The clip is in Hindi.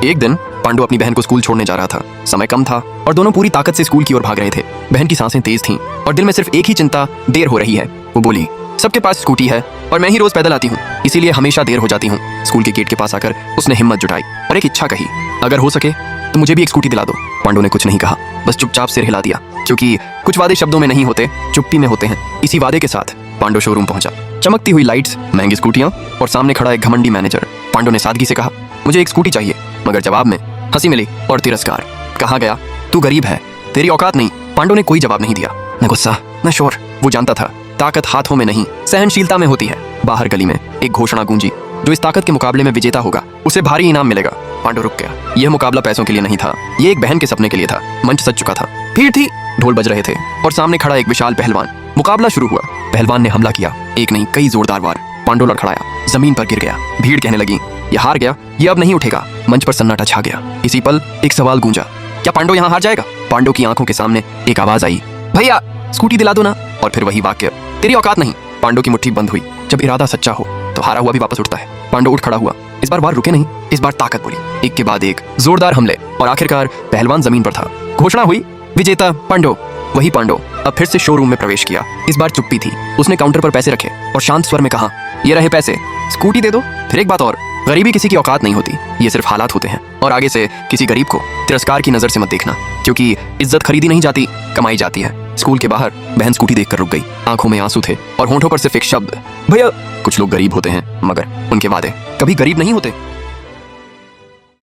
एक दिन पांडु अपनी बहन को स्कूल छोड़ने जा रहा था। समय कम था और दोनों पूरी ताकत से स्कूल की ओर भाग रहे थे। बहन की सांसें तेज थीं और दिल में सिर्फ एक ही चिंता, देर हो रही है। वो बोली, सबके पास स्कूटी है और मैं ही रोज पैदल आती हूँ, इसीलिए हमेशा देर हो जाती हूँ। स्कूल के गेट के पास आकर उसने हिम्मत जुटाई और एक इच्छा कही, अगर हो सके तो मुझे भी एक स्कूटी दिला दो। पांडु ने कुछ नहीं कहा, बस चुपचाप सिर हिला दिया, क्योंकि कुछ वादे शब्दों में नहीं होते, चुप्पी में होते हैं। इसी वादे के साथ पांडु शोरूम पहुंचा। चमकती हुई लाइट्स, महंगी स्कूटियां और सामने खड़ा एक घमंडी मैनेजर। पांडु ने सादगी से कहा, मुझे एक स्कूटी चाहिए, मगर जवाब में हंसी मिली और तिरस्कार। कहा गया, तू गरीब है, तेरी औकात नहीं। पांडु ने कोई जवाब नहीं दिया, न गुस्सा न शोर। वो जानता था ताकत हाथों में नहीं, सहनशीलता में होती है। बाहर गली में एक घोषणा गूंजी, जो इस ताकत के मुकाबले में विजेता होगा उसे भारी इनाम मिलेगा। पांडु रुक गया। यह मुकाबला पैसों के लिए नहीं था, ये एक बहन के सपने के लिए था। मंच सज चुका था, भीड़ थी, ढोल बज रहे थे और सामने खड़ा एक विशाल पहलवान। मुकाबला शुरू हुआ। पहलवान ने हमला किया, एक नहीं कई जोरदार वार। पांडु लड़खड़ाया, जमीन पर गिर गया। भीड़ कहने लगी, ये हार गया, ये अब नहीं उठेगा। मंच पर सन्नाटा छा गया। इसी पल एक सवाल गूंजा, क्या पांडु यहाँ हार जाएगा? पांडु की आंखों के सामने एक आवाज आई, भैया स्कूटी दिला दो ना। और फिर वही वाक्य, तेरी औकात नहीं। पांडु की मुट्ठी बंद हुई। जब इरादा सच्चा हो तो हारा हुआ भी वापस उठता है। पांडु उठ खड़ा हुआ। इस बार वार रुके नहीं, इस बार ताकत बोली। एक के बाद एक जोरदार हमले और आखिरकार पहलवान जमीन पर था। घोषणा हुई, विजेता पांडु। वही पांडु अब फिर से शोरूम में प्रवेश किया। इस बार चुप्पी थी। उसने काउंटर पर पैसे रखे और शांत स्वर में कहा, ये रहे पैसे, स्कूटी दे दो। फिर एक बात और, गरीबी किसी की औकात नहीं होती, ये सिर्फ हालात होते हैं। और आगे से किसी गरीब को तिरस्कार की नजर से मत देखना, क्योंकि इज्जत खरीदी नहीं जाती, कमाई जाती है। स्कूल के बाहर बहन स्कूटी देखकर रुक गई। आंखों में आंसू थे और होंठों पर सिर्फ एक शब्द, भैया। कुछ लोग गरीब होते हैं, मगर उनके वादे कभी गरीब नहीं होते।